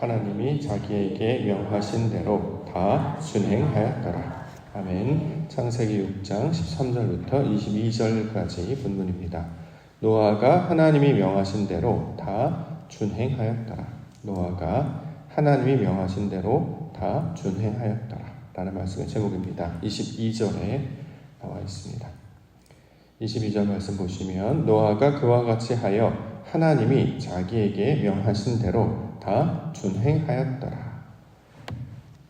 하나님이 자기에게 명하신 대로 다 준행하였더라. 아멘. 창세기 6장 13절부터 22절까지 본문입니다. 노아가 하나님이 명하신 대로 다 준행하였더라. 노아가 하나님이 명하신 대로 다 준행하였더라 라는 말씀의 제목입니다. 22절에 나와 있습니다. 22절 말씀 보시면 노아가 그와 같이 하여 하나님이 자기에게 명하신 대로 다 준행하였더라.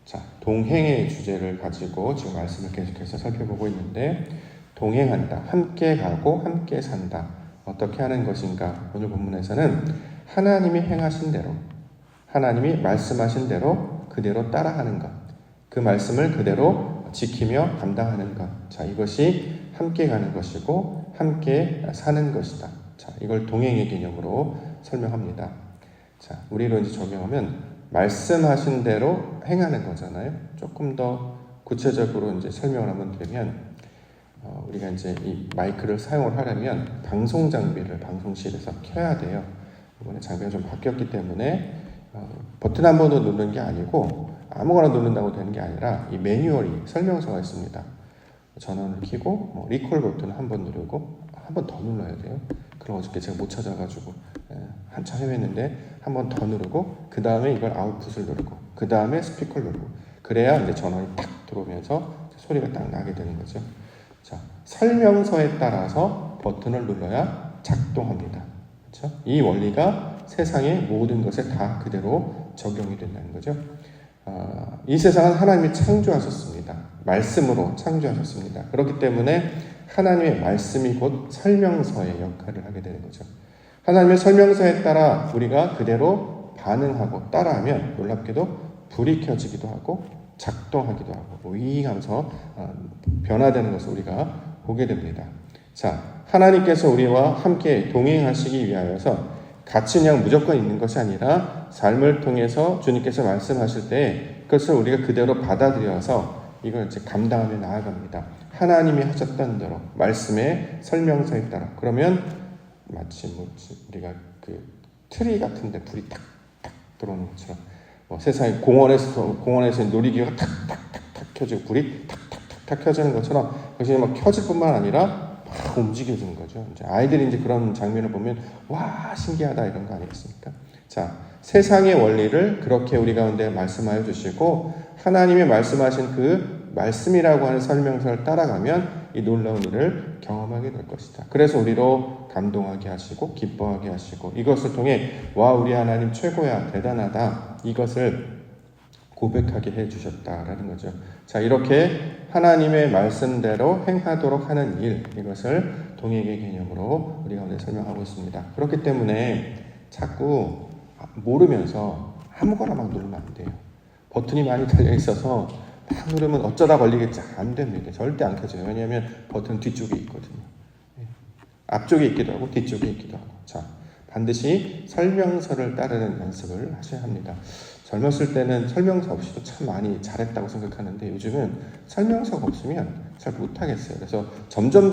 자, 동행의 주제를 가지고 지금 말씀을 계속해서 살펴보고 있는데, 동행한다, 함께 가고 함께 산다. 어떻게 하는 것인가? 오늘 본문에서는 하나님이 행하신 대로, 하나님이 말씀하신 대로 그대로 따라하는 것, 그 말씀을 그대로 지키며 감당하는 것. 자, 이것이 함께 가는 것이고 함께 사는 것이다. 자, 이걸 동행의 개념으로 설명합니다. 자, 우리로 이제 적용하면 말씀하신 대로 행하는 거잖아요. 조금 더 구체적으로 이제 설명을 한번 드리면, 우리가 이제 이 마이크를 사용을 하려면 방송 장비를 방송실에서 켜야 돼요. 이번에 장비가 좀 바뀌었기 때문에 버튼 한 번도 누르는 게 아니고 아무거나 누른다고 되는 게 아니라 이 매뉴얼이 설명서가 있습니다. 전원을 켜고 리콜 버튼을 한 번 누르고 한 번 더 눌러야 돼요. 그럼 어저께 제가 못 찾아가지고 한참 헤맸는데 한 번 더 누르고 그 다음에 이걸 아웃풋을 누르고 그 다음에 스피커를 누르고 그래야 이제 전원이 딱 들어오면서 소리가 딱 나게 되는 거죠. 자, 설명서에 따라서 버튼을 눌러야 작동합니다. 그렇죠? 이 원리가 세상의 모든 것에 다 그대로 적용이 된다는 거죠. 이 세상은 하나님이 창조하셨습니다. 말씀으로 창조하셨습니다. 그렇기 때문에 하나님의 말씀이 곧 설명서의 역할을 하게 되는 거죠. 하나님의 설명서에 따라 우리가 그대로 반응하고 따라하면 놀랍게도 불이 켜지기도 하고 작동하기도 하고 윙하면서 변화되는 것을 우리가 보게 됩니다. 자, 하나님께서 우리와 함께 동행하시기 위하여서 같이 그냥 무조건 있는 것이 아니라 삶을 통해서 주님께서 말씀하실 때 그것을 우리가 그대로 받아들여서 이걸 이제 감당하며 나아갑니다. 하나님이 하셨던 대로 말씀의 설명서에 따라. 그러면 마치 우리가 그 트리 같은데 불이 탁탁 들어오는 것처럼 세상에 공원에서 놀이기구가 탁탁탁탁 켜지고 불이 탁탁탁탁 켜지는 것처럼 그것이 막 켜질 뿐만 아니라 막 움직여지는 거죠. 이제 아이들이 이제 그런 장면을 보면 와 신기하다 이런 거 아니겠습니까? 자, 세상의 원리를 그렇게 우리 가운데 말씀하여 주시고 하나님이 말씀하신 그 말씀이라고 하는 설명서를 따라가면 이 놀라운 일을 경험하게 될 것이다. 그래서 우리로 감동하게 하시고 기뻐하게 하시고 이것을 통해 와 우리 하나님 최고야 대단하다 이것을 고백하게 해주셨다라는 거죠. 자, 이렇게 하나님의 말씀대로 행하도록 하는 일, 이것을 동행의 개념으로 우리 가운데 설명하고 있습니다. 그렇기 때문에 자꾸 모르면서 아무거나 막 누르면 안 돼요. 버튼이 많이 달려있어서 막 누르면 어쩌다 걸리겠지. 안 됩니다. 절대 안 켜져요. 왜냐하면 버튼 뒤쪽에 있거든요. 앞쪽에 있기도 하고 뒤쪽에 있기도 하고. 자, 반드시 설명서를 따르는 연습을 하셔야 합니다. 젊었을 때는 설명서 없이도 참 많이 잘했다고 생각하는데 요즘은 설명서가 없으면 잘 못하겠어요. 그래서 점점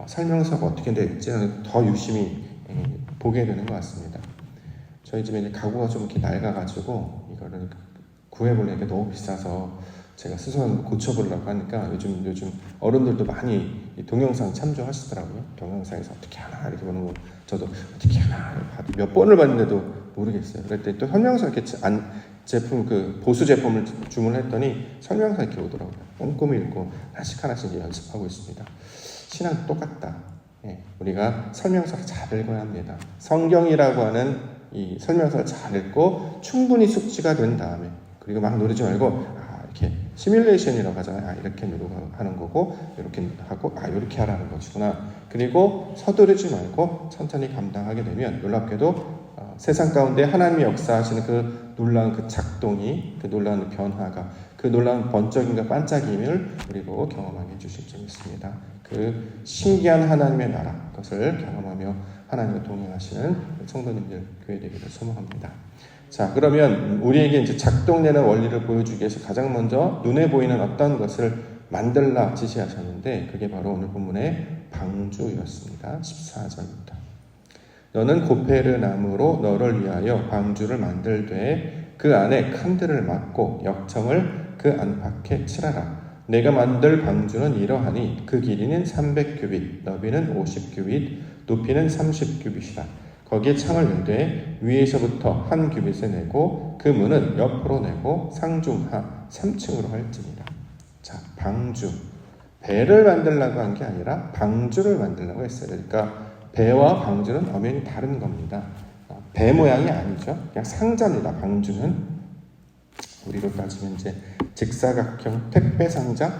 설명서가 어떻게 될지는 더 유심히 보게 되는 것 같습니다. 저희 집에 이제 가구가 좀 이렇게 낡아가지고 이거를 구해보려니까 너무 비싸서 제가 스스로 고쳐보려고 하니까 요즘 어른들도 많이 동영상 참조하시더라고요. 동영상에서 어떻게 하나 이렇게 보는 거 저도 어떻게 하나 봐도 몇 번을 봤는데도 모르겠어요. 그랬더니 또 설명서 이렇게 제품 그 보수 제품을 주문했더니 설명서 이렇게 오더라고요. 꼼꼼히 읽고 하나씩 연습하고 있습니다. 신앙도 똑같다. 우리가 설명서를 잘 읽어야 합니다. 성경이라고 하는 이 설명서를 잘 읽고 충분히 숙지가 된 다음에 그리고 막 누르지 말고 이렇게 시뮬레이션이라고 하잖아요. 이렇게 누르고 하는 거고 이렇게 하고 이렇게 하라는 것이구나. 그리고 서두르지 말고 천천히 감당하게 되면 놀랍게도 세상 가운데 하나님이 역사하시는 그 놀라운 그 작동이 그 놀라운 변화가 그 놀라운 번쩍임과 반짝임을 우리로 경험하게 해주실 줄 믿습니다. 그 신기한 하나님의 나라 그것을 경험하며 하나님과 동행하시는 성도님들 교회 되기를 소망합니다. 자, 그러면 우리에게 이제 작동되는 원리를 보여주기 위해서 가장 먼저 눈에 보이는 어떤 것을 만들라 지시하셨는데 그게 바로 오늘 본문의 방주였습니다. 14절입니다. 너는 고페르 나무로 너를 위하여 방주를 만들되 그 안에 칸들을 막고 역청을 그 안팎에 칠하라. 내가 만들 방주는 이러하니 그 길이는 300규빗, 너비는 50규빗, 높이는 30규빗이라. 거기에 창을 내되 위에서부터 한 규빗을 내고 그 문은 옆으로 내고 상중하 3층으로 할지니라. 자, 방주. 배를 만들려고 한 게 아니라 방주를 만들려고 했어요. 그러니까 배와 방주는 엄연히 다른 겁니다. 배 모양이 아니죠. 그냥 상자입니다. 방주는 우리로 따지면 이제 직사각형 택배 상자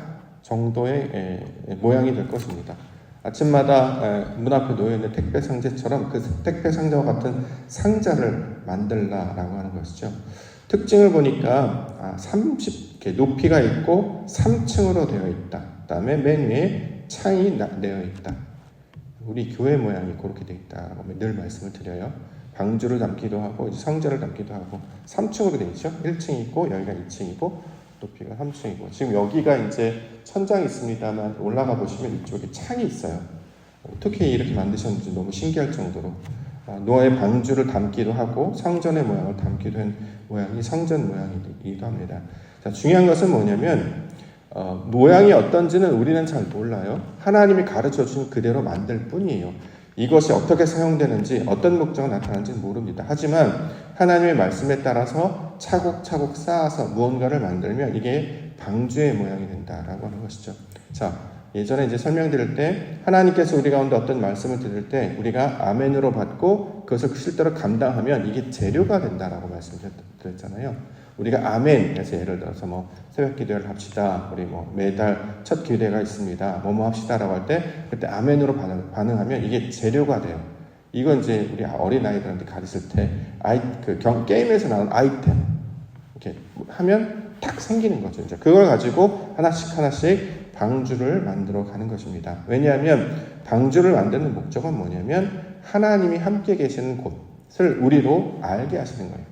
정도의 모양이 될 것입니다. 아침마다 문 앞에 놓여있는 택배 상자처럼 그 택배 상자와 같은 상자를 만들라라고 하는 것이죠. 특징을 보니까 30개 높이가 있고 3층으로 되어 있다. 그 다음에 맨 위에 창이 내어 있다. 우리 교회 모양이 그렇게 되어 있다고 늘 말씀을 드려요. 방주를 담기도 하고 성전을 담기도 하고 3층으로 되어 있죠. 1층이 있고 여기가 2층이고 높이가 3층이고 지금 여기가 이제 천장이 있습니다만 올라가 보시면 이쪽에 창이 있어요. 어떻게 이렇게 만드셨는지 너무 신기할 정도로 노아의 방주를 담기도 하고 성전의 모양을 담기도 한 모양이 성전 모양이기도 합니다. 자, 중요한 것은 뭐냐면 모양이 어떤지는 우리는 잘 몰라요. 하나님이 가르쳐 주신 그대로 만들 뿐이에요. 이것이 어떻게 사용되는지 어떤 목적으로 나타나는지는 모릅니다. 하지만 하나님의 말씀에 따라서 차곡차곡 쌓아서 무언가를 만들면 이게 방주의 모양이 된다라고 하는 것이죠. 자, 예전에 이제 설명드릴 때 하나님께서 우리 가운데 어떤 말씀을 드릴 때 우리가 아멘으로 받고 그것을 실제로 감당하면 이게 재료가 된다라고 말씀드렸잖아요. 우리가 아멘에서 예를 들어서 뭐 새벽 기도를 합시다. 우리 뭐 매달 첫 기도회가 있습니다. 뭐뭐 합시다라고 할 때 그때 아멘으로 반응하면 이게 재료가 돼요. 이건 이제 우리 어린 아이들한테 가르칠 때 게임에서 나오는 아이템 이렇게 하면 딱 생기는 거죠. 이제 그걸 가지고 하나씩 방주를 만들어 가는 것입니다. 왜냐하면 방주를 만드는 목적은 뭐냐면 하나님이 함께 계시는 곳을 우리로 알게 하시는 거예요.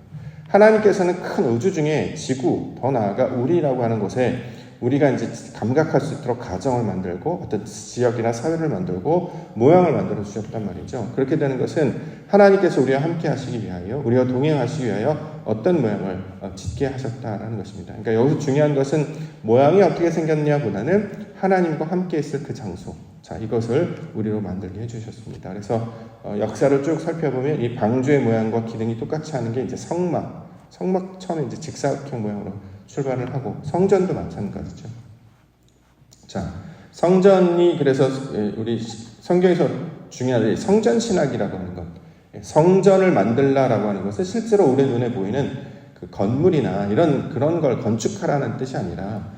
하나님께서는 큰 우주 중에 지구, 더 나아가 우리라고 하는 곳에 우리가 이제 감각할 수 있도록 가정을 만들고 어떤 지역이나 사회를 만들고 모양을 만들어 주셨단 말이죠. 그렇게 되는 것은 하나님께서 우리와 함께 하시기 위하여, 우리와 동행하시기 위하여 어떤 모양을 짓게 하셨다라는 것입니다. 그러니까 여기서 중요한 것은 모양이 어떻게 생겼냐보다는 하나님과 함께 있을 그 장소. 자, 이것을 우리로 만들게 해주셨습니다. 그래서 역사를 쭉 살펴보면 이 방주의 모양과 기능이 똑같이 하는 게 이제 성막 처음에 이제 직사각형 모양으로 출발을 하고 성전도 마찬가지죠. 자, 성전이 그래서 우리 성경에서 중요한 성전 신학이라고 하는 것, 성전을 만들라라고 하는 것은 실제로 우리 눈에 보이는 그 건물이나 그런 걸 건축하라는 뜻이 아니라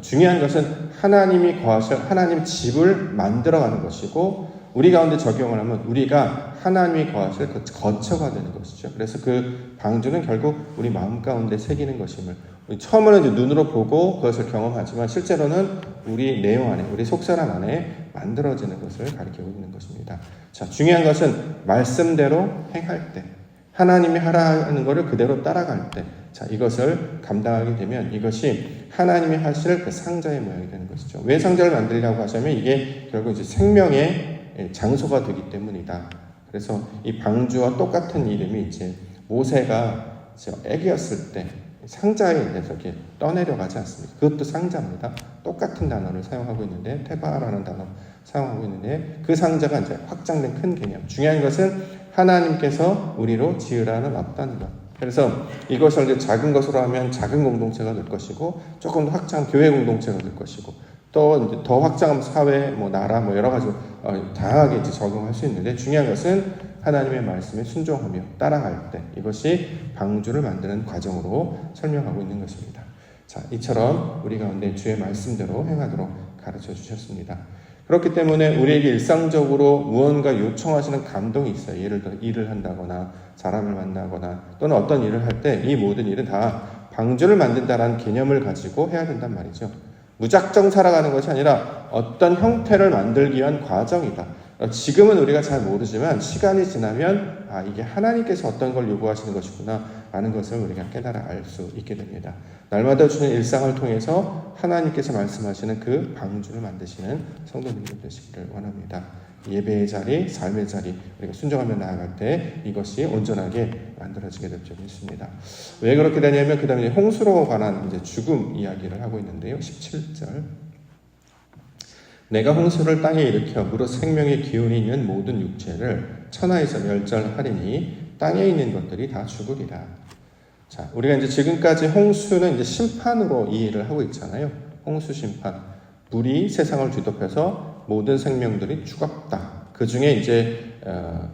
중요한 것은 하나님이 거하실 하나님 집을 만들어가는 것이고 우리 가운데 적용을 하면 우리가 하나님이 거하실 그 거처가 되는 것이죠. 그래서 그 방주는 결국 우리 마음 가운데 새기는 것임을 처음에는 이제 눈으로 보고 그것을 경험하지만 실제로는 우리 내용 안에 우리 속사람 안에 만들어지는 것을 가리키고 있는 것입니다. 자, 중요한 것은 말씀대로 행할 때 하나님이 하라 하는 것을 그대로 따라갈 때 자, 이것을 감당하게 되면 이것이 하나님이 하실 그 상자의 모양이 되는 것이죠. 왜 상자를 만들려고 하자면 이게 결국 이제 생명의 장소가 되기 때문이다. 그래서 이 방주와 똑같은 이름이 이제 모세가 애기였을 때 상자에 대해서 이렇게 떠내려가지 않습니까? 그것도 상자입니다. 똑같은 단어를 사용하고 있는데 테바라는 단어 사용하고 있는데 그 상자가 이제 확장된 큰 개념. 중요한 것은 하나님께서 우리로 지으라는 어떤 것. 그래서 이것을 이제 작은 것으로 하면 작은 공동체가 될 것이고 조금 더 확장한 교회 공동체가 될 것이고 또 이제 더 확장하면 사회, 나라, 여러 가지 다양하게 이제 적용할 수 있는데 중요한 것은 하나님의 말씀에 순종하며 따라갈 때 이것이 방주를 만드는 과정으로 설명하고 있는 것입니다. 자, 이처럼 우리 가운데 주의 말씀대로 행하도록 가르쳐 주셨습니다. 그렇기 때문에 우리에게 일상적으로 무언가 요청하시는 감동이 있어요. 예를 들어 일을 한다거나 사람을 만나거나 또는 어떤 일을 할 때 이 모든 일은 다 방주를 만든다라는 개념을 가지고 해야 된단 말이죠. 무작정 살아가는 것이 아니라 어떤 형태를 만들기 위한 과정이다. 지금은 우리가 잘 모르지만 시간이 지나면 이게 하나님께서 어떤 걸 요구하시는 것이구나 라는 것을 우리가 깨달아 알 수 있게 됩니다. 날마다 주는 일상을 통해서 하나님께서 말씀하시는 그 방주를 만드시는 성도님들 되시기를 원합니다. 예배의 자리, 삶의 자리, 우리가 순종하며 나아갈 때 이것이 온전하게 만들어지게 될 줄을 믿습니다. 왜 그렇게 되냐면 그 다음에 홍수로 관한 이제 죽음 이야기를 하고 있는데요. 17절. 내가 홍수를 땅에 일으켜 무릇 생명의 기운이 있는 모든 육체를 천하에서 멸절하리니 땅에 있는 것들이 다 죽으리라. 자, 우리가 이제 지금까지 홍수는 이제 심판으로 이해를 하고 있잖아요. 홍수 심판. 물이 세상을 뒤덮여서 모든 생명들이 죽었다. 그 중에 이제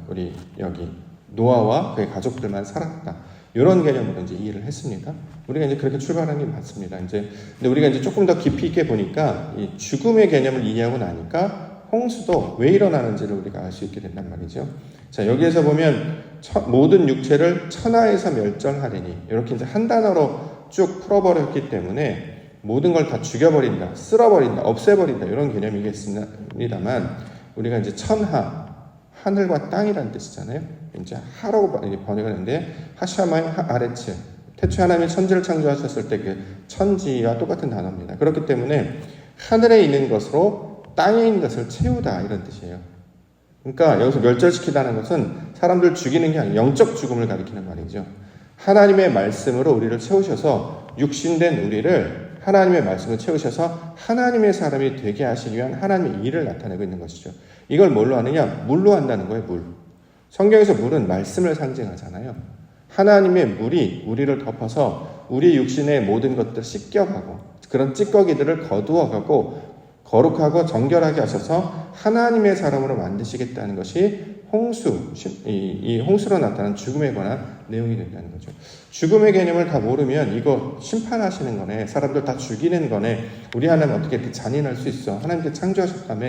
우리 여기 노아와 그의 가족들만 살았다. 이런 개념으로 이제 이해를 했습니다. 우리가 이제 그렇게 출발하는 게 맞습니다. 이제 근데 우리가 이제 조금 더 깊이 있게 보니까 이 죽음의 개념을 이해하고 나니까 홍수도 왜 일어나는지를 우리가 알 수 있게 된단 말이죠. 자, 여기에서 보면 모든 육체를 천하에서 멸절하리니 이렇게 이제 한 단어로 쭉 풀어버렸기 때문에 모든 걸 다 죽여버린다, 쓸어버린다, 없애버린다 이런 개념이겠습니다만 우리가 이제 천하, 하늘과 땅이라는 뜻이잖아요. 이제 하라고 번역을 했는데 하샤마임 아레츠, 태초에 하나님이 천지를 창조하셨을 때 그 천지와 똑같은 단어입니다. 그렇기 때문에 하늘에 있는 것으로 땅에 있는 것을 채우다 이런 뜻이에요. 그러니까 여기서 멸절시키다는 것은 사람들 죽이는 게 아니라 영적 죽음을 가리키는 말이죠. 하나님의 말씀으로 우리를 채우셔서 육신된 우리를 하나님의 말씀을 채우셔서 하나님의 사람이 되게 하시기 위한 하나님의 일을 나타내고 있는 것이죠. 이걸 뭘로 하느냐? 물로 한다는 거예요. 물. 성경에서 물은 말씀을 상징하잖아요. 하나님의 물이 우리를 덮어서 우리 육신의 모든 것들을 씻겨가고 그런 찌꺼기들을 거두어가고 거룩하고 정결하게 하셔서 하나님의 사람으로 만드시겠다는 것이 홍수, 이 홍수로 나타난 죽음에 관한 내용이 된다는 거죠. 죽음의 개념을 다 모르면 이거 심판하시는 거네, 사람들 다 죽이는 거네, 우리 하나님 어떻게 이렇게 잔인할 수 있어, 하나님께 창조하셨다며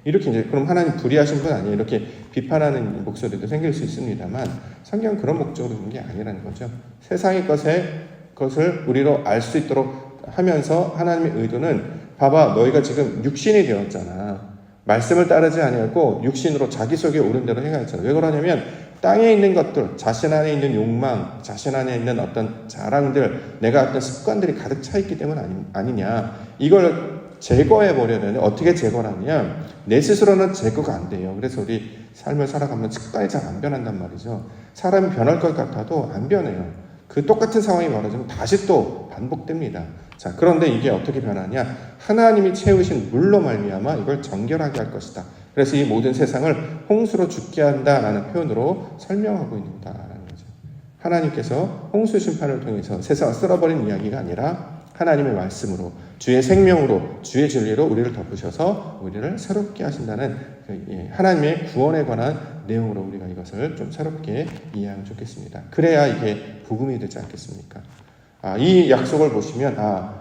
이렇게 이제 그럼 하나님 불의하신 분 아니에요, 이렇게 비판하는 목소리도 생길 수 있습니다만 성경은 그런 목적으로 준 게 아니라는 거죠. 세상의 것을 우리로 알 수 있도록 하면서 하나님의 의도는 봐봐, 너희가 지금 육신이 되었잖아. 말씀을 따르지 아니하고 육신으로 자기 속에 오른 대로 행하였잖아. 왜 그러냐면 땅에 있는 것들, 자신 안에 있는 욕망, 자신 안에 있는 어떤 자랑들, 내가 어떤 습관들이 가득 차 있기 때문 아니냐. 이걸 제거해 보려면 어떻게 제거를 하느냐. 내 스스로는 제거가 안 돼요. 그래서 우리 삶을 살아가면 습관이 잘 안 변한단 말이죠. 사람이 변할 것 같아도 안 변해요. 그 똑같은 상황이 벌어지면 다시 또 반복됩니다. 자, 그런데 이게 어떻게 변하냐? 하나님이 채우신 물로 말미암아 이걸 정결하게 할 것이다. 그래서 이 모든 세상을 홍수로 죽게 한다라는 표현으로 설명하고 있다라는 거죠. 하나님께서 홍수 심판을 통해서 세상을 쓸어버린 이야기가 아니라 하나님의 말씀으로, 주의 생명으로, 주의 진리로 우리를 덮으셔서 우리를 새롭게 하신다는 하나님의 구원에 관한 내용으로 우리가 이것을 좀 새롭게 이해하면 좋겠습니다. 그래야 이게 복음이 되지 않겠습니까? 이 약속을 보시면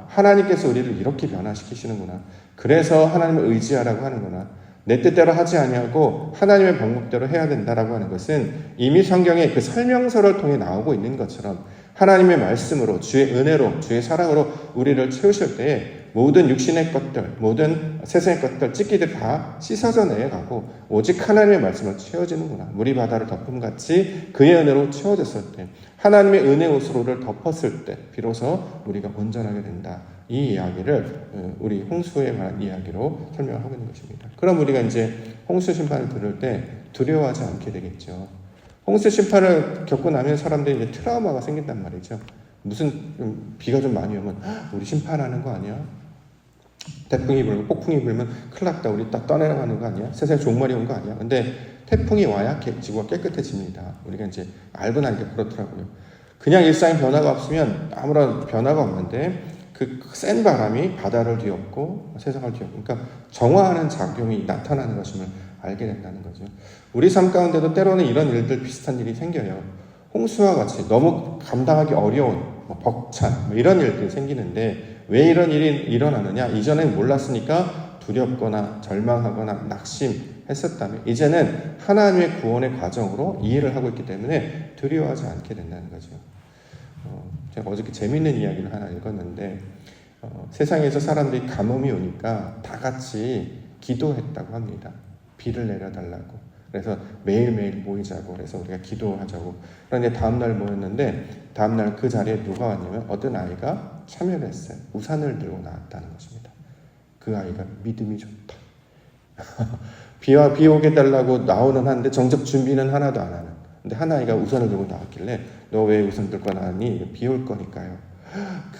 하나님께서 우리를 이렇게 변화시키시는구나. 그래서 하나님을 의지하라고 하는구나. 내 뜻대로 하지 아니하고 하나님의 방법대로 해야 된다라고 하는 것은 이미 성경의 그 설명서를 통해 나오고 있는 것처럼 하나님의 말씀으로, 주의 은혜로, 주의 사랑으로 우리를 채우실 때에 모든 육신의 것들, 모든 세상의 것들, 찢기들 다 씻어져 내려가고 오직 하나님의 말씀을 채워지는구나. 물이 바다를 덮음같이 그의 은혜로 채워졌을 때, 하나님의 은혜 옷으로를 덮었을 때 비로소 우리가 온전하게 된다. 이 이야기를 우리 홍수에 관한 이야기로 설명을 하고 있는 것입니다. 그럼 우리가 이제 홍수 심판을 들을 때 두려워하지 않게 되겠죠. 홍수 심판을 겪고 나면 사람들이 이제 트라우마가 생긴단 말이죠. 무슨 비가 좀 많이 오면 우리 심판하는 거 아니야? 태풍이 불고 폭풍이 불면 큰일 났다, 우리 딱 떠내려가는 거 아니야? 세상에 종말이 온 거 아니야? 근데 태풍이 와야 지구가 깨끗해집니다. 우리가 이제 알고 나니까 그렇더라고요. 그냥 일상의 변화가 없으면 아무런 변화가 없는데 그 센 바람이 바다를 뒤엎고 세상을 뒤엎고, 그러니까 정화하는 작용이 나타나는 것임을 알게 된다는 거죠. 우리 삶 가운데도 때로는 이런 일들, 비슷한 일이 생겨요. 홍수와 같이 너무 감당하기 어려운 벅찬 이런 일들이 생기는데 왜 이런 일이 일어나느냐? 이전엔 몰랐으니까 두렵거나 절망하거나 낙심했었다면 이제는 하나님의 구원의 과정으로 이해를 하고 있기 때문에 두려워하지 않게 된다는 거죠. 제가 어저께 재밌는 이야기를 하나 읽었는데 세상에서 사람들이 가뭄이 오니까 다 같이 기도했다고 합니다. 비를 내려달라고. 그래서 매일매일 모이자고 그래서 우리가 기도하자고. 그런데 다음날 모였는데 다음날 그 자리에 누가 왔냐면 어떤 아이가 참여를 했어요. 우산을 들고 나왔다는 것입니다. 그 아이가 믿음이 좋다. 비 오게 달라고 나오는 하는데 정작 준비는 하나도 안 하는. 근데 하나이가 우산을 들고 나왔길래 너 왜 우산 들고 나왔니? 비 올 거니까요.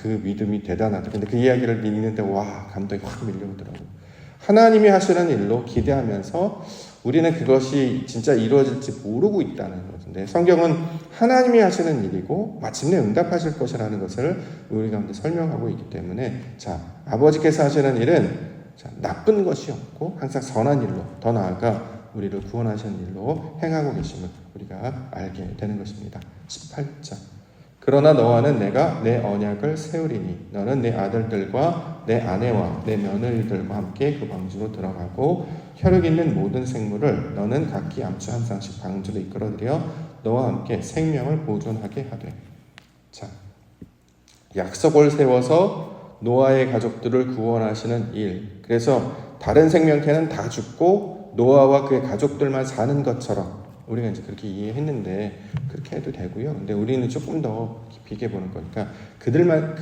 그 믿음이 대단하다. 근데 그 이야기를 읽는데 와 감동이 확 밀려오더라고요. 하나님이 하시는 일로 기대하면서 우리는 그것이 진짜 이루어질지 모르고 있다는 것인데 성경은 하나님이 하시는 일이고 마침내 응답하실 것이라는 것을 우리 가운데 설명하고 있기 때문에 자 아버지께서 하시는 일은 자, 나쁜 것이 없고 항상 선한 일로 더 나아가 우리를 구원하시는 일로 행하고 계심을 우리가 알게 되는 것입니다. 18절 그러나 너와는 내가 내 언약을 세우리니 너는 내 아들들과 내 아내와 내 며느리들과 함께 그 방주로 들어가고 혈육 있는 모든 생물을 너는 각기 암수 한 쌍씩 방주로 이끌어들여 너와 함께 생명을 보존하게 하되 자 약속을 세워서 노아의 가족들을 구원하시는 일 그래서 다른 생명체는 다 죽고 노아와 그의 가족들만 사는 것처럼 우리가 이제 그렇게 이해했는데 그렇게 해도 되고요. 근데 우리는 조금 더 깊이 보는 거니까 그들만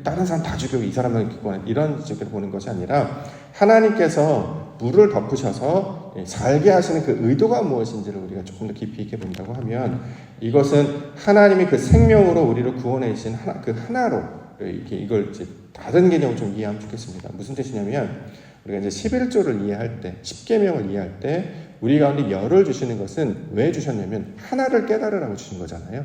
다른 사람 다 죽이고 이 사람만 죽고 이런 식으로 보는 것이 아니라 하나님께서 물을 덮으셔서 살게 하시는 그 의도가 무엇인지를 우리가 조금 더 깊이 있게 본다고 하면 이것은 하나님이 그 생명으로 우리를 구원해 주신 그 하나로 이걸 이제 다른 개념을 좀 이해하면 좋겠습니다. 무슨 뜻이냐면 우리가 이제 11조를 이해할 때 10계명을 이해할 때 우리 가운데 열을 주시는 것은 왜 주셨냐면 하나를 깨달으라고 주신 거잖아요.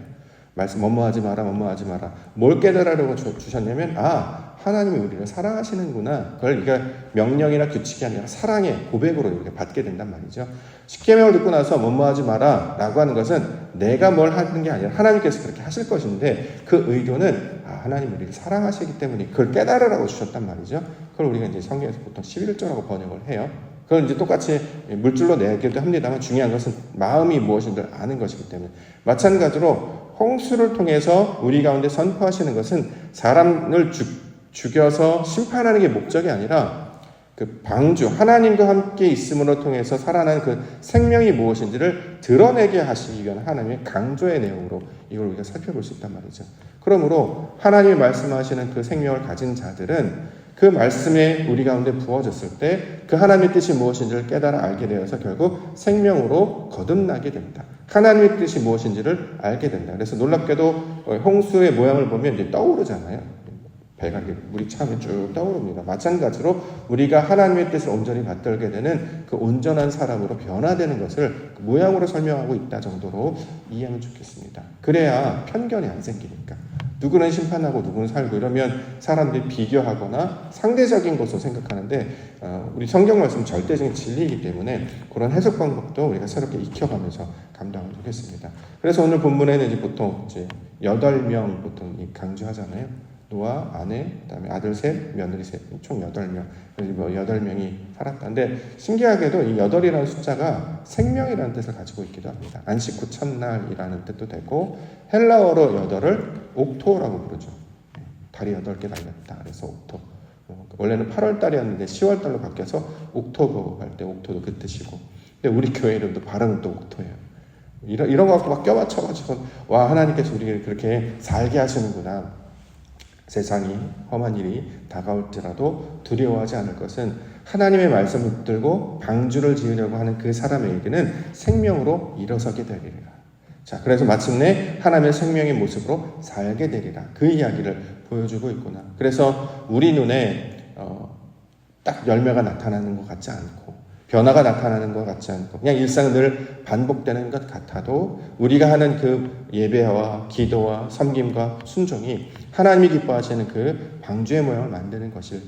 말씀 뭐뭐하지 마라 뭐뭐하지 마라 뭘 깨달으라고 주셨냐면 하나님이 우리를 사랑하시는구나. 그걸 그러니까 명령이나 규칙이 아니라 사랑의 고백으로 이렇게 받게 된단 말이죠. 10계명을 듣고 나서 뭐뭐하지 마라 라고 하는 것은 내가 뭘 하는 게 아니라 하나님께서 그렇게 하실 것인데 그 의도는 하나님 우리를 사랑하시기 때문에 그걸 깨달으라고 주셨단 말이죠. 그걸 우리가 이제 성경에서 보통 11조라고 번역을 해요. 그걸 이제 똑같이 물질로 내기도 합니다만 중요한 것은 마음이 무엇인지 아는 것이기 때문에 마찬가지로 홍수를 통해서 우리 가운데 선포하시는 것은 사람을 죽여서 심판하는 게 목적이 아니라 그 방주 하나님과 함께 있음으로 통해서 살아나는 그 생명이 무엇인지를 드러내게 하시기 위한 하나님의 강조의 내용으로 이걸 우리가 살펴볼 수 있단 말이죠. 그러므로 하나님이 말씀하시는 그 생명을 가진 자들은 그 말씀에 우리 가운데 부어졌을 때 그 하나님의 뜻이 무엇인지를 깨달아 알게 되어서 결국 생명으로 거듭나게 됩니다. 하나님의 뜻이 무엇인지를 알게 된다. 그래서 놀랍게도 홍수의 모양을 보면 이제 떠오르잖아요. 배가 물이 차면 쭉 떠오릅니다. 마찬가지로 우리가 하나님의 뜻을 온전히 받들게 되는 그 온전한 사람으로 변화되는 것을 그 모양으로 설명하고 있다 정도로 이해하면 좋겠습니다. 그래야 편견이 안 생기니까. 누구는 심판하고 누구는 살고 이러면 사람들이 비교하거나 상대적인 것으로 생각하는데 우리 성경 말씀은 절대적인 진리이기 때문에 그런 해석 방법도 우리가 새롭게 익혀가면서 감당하면 좋겠습니다. 그래서 오늘 본문에는 이제 보통 이제 8명 보통 강조하잖아요. 노아, 아내, 그다음에 아들 셋, 며느리 셋, 총 8명. 그래서 8명이 살았다는데 신기하게도 이 8이라는 숫자가 생명이라는 뜻을 가지고 있기도 합니다. 안식 후 첫날이라는 뜻도 되고 헬라어로 8을 옥토라고 부르죠. 달이 8개 달렸다. 그래서 옥토. 원래는 8월 달이었는데 10월 달로 바뀌어서 옥토버 할 때 옥토도 그 뜻이고. 근데 우리 교회 이름도 발음은 또 옥토예요. 이런 거 갖고 막 껴맞춰가지고 와 하나님께서 우리를 그렇게 살게 하시는구나. 세상이 험한 일이 다가올지라도 두려워하지 않을 것은 하나님의 말씀을 붙들고 방주를 지으려고 하는 그 사람에게는 생명으로 일어서게 되리라. 자, 그래서 마침내 하나님의 생명의 모습으로 살게 되리라. 그 이야기를 보여주고 있구나. 그래서 우리 눈에 딱 열매가 나타나는 것 같지 않고 변화가 나타나는 것 같지 않고 그냥 일상은 늘 반복되는 것 같아도 우리가 하는 그 예배와 기도와 섬김과 순종이 하나님이 기뻐하시는 그 방주의 모양을 만드는 것이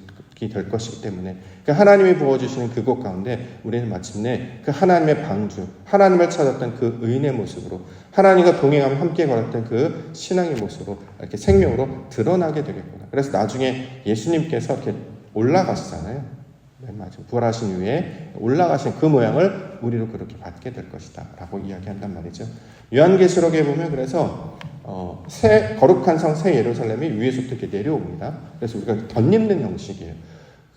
될 것이기 때문에 그 하나님이 부어주시는 그곳 가운데 우리는 마침내 그 하나님의 방주, 하나님을 찾았던 그 의인의 모습으로 하나님과 동행하며 함께 걸었던 그 신앙의 모습으로 이렇게 생명으로 드러나게 되겠구나. 그래서 나중에 예수님께서 이렇게 올라가시잖아요. 맞아. 부활하신 후에 올라가신 그 모양을 우리로 그렇게 받게 될 것이다 라고 이야기한단 말이죠. 요한계시록에 보면 그래서 새 거룩한 성 새 예루살렘이 위에서부터 이렇게 내려옵니다. 그래서 우리가 덧입는 형식이에요.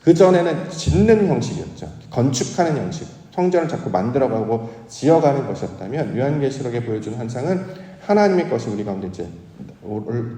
그전에는 짓는 형식이었죠. 건축하는 형식, 성전을 자꾸 만들어가고 지어가는 것이었다면 요한계시록에 보여주는 환상은 하나님의 것이 우리 가운데 이제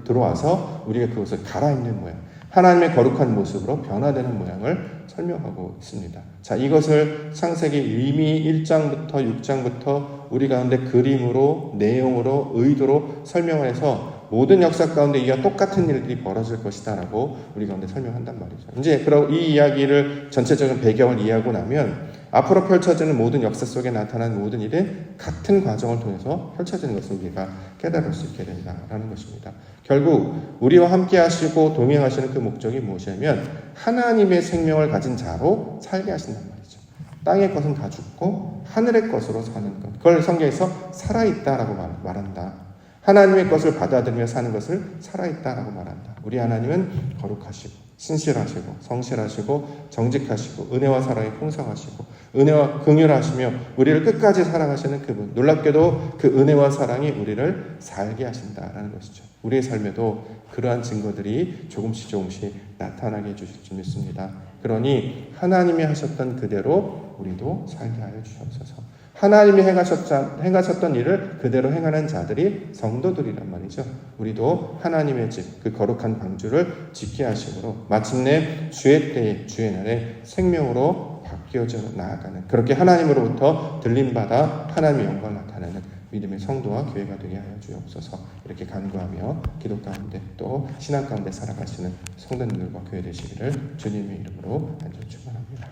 들어와서 우리가 그것을 갈아입는 모양, 하나님의 거룩한 모습으로 변화되는 모양을 설명하고 있습니다. 자, 이것을 창세기 이미 1장부터 6장부터 우리 가운데 그림으로, 내용으로, 의도로 설명을 해서 모든 역사 가운데 이와 똑같은 일들이 벌어질 것이다 라고 우리 가운데 설명한단 말이죠. 이제 그럼 이 이야기를 전체적인 배경을 이해하고 나면 앞으로 펼쳐지는 모든 역사 속에 나타나는 모든 일이 같은 과정을 통해서 펼쳐지는 것을 우리가 깨달을 수 있게 된다라는 것입니다. 결국 우리와 함께 하시고 동행하시는 그 목적이 무엇이냐면 하나님의 생명을 가진 자로 살게 하신단 말이죠. 땅의 것은 다 죽고 하늘의 것으로 사는 것. 그걸 성경에서 살아있다라고 말한다. 하나님의 것을 받아들이며 사는 것을 살아있다라고 말한다. 우리 하나님은 거룩하시고 신실하시고 성실하시고 정직하시고 은혜와 사랑이 풍성하시고 은혜와 긍휼하시며 우리를 끝까지 사랑하시는 그분. 놀랍게도 그 은혜와 사랑이 우리를 살게 하신다라는 것이죠. 우리의 삶에도 그러한 증거들이 조금씩 나타나게 해주실 줄 믿습니다. 그러니 하나님이 하셨던 그대로 우리도 살게 하여 주옵소서. 하나님이 행하셨던 일을 그대로 행하는 자들이 성도들이란 말이죠. 우리도 하나님의 집, 그 거룩한 방주를 지키게 하심으로 마침내 주의 때에, 주의 날에 생명으로 바뀌어져 나아가는, 그렇게 하나님으로부터 들림받아 하나님의 영광을 나타내는 믿음의 성도와 교회가 되게 하여 주옵소서. 이렇게 간구하며 기도 가운데 또 신앙 가운데 살아가시는 성도님들과 교회 되시기를 주님의 이름으로 간절히 축원합니다.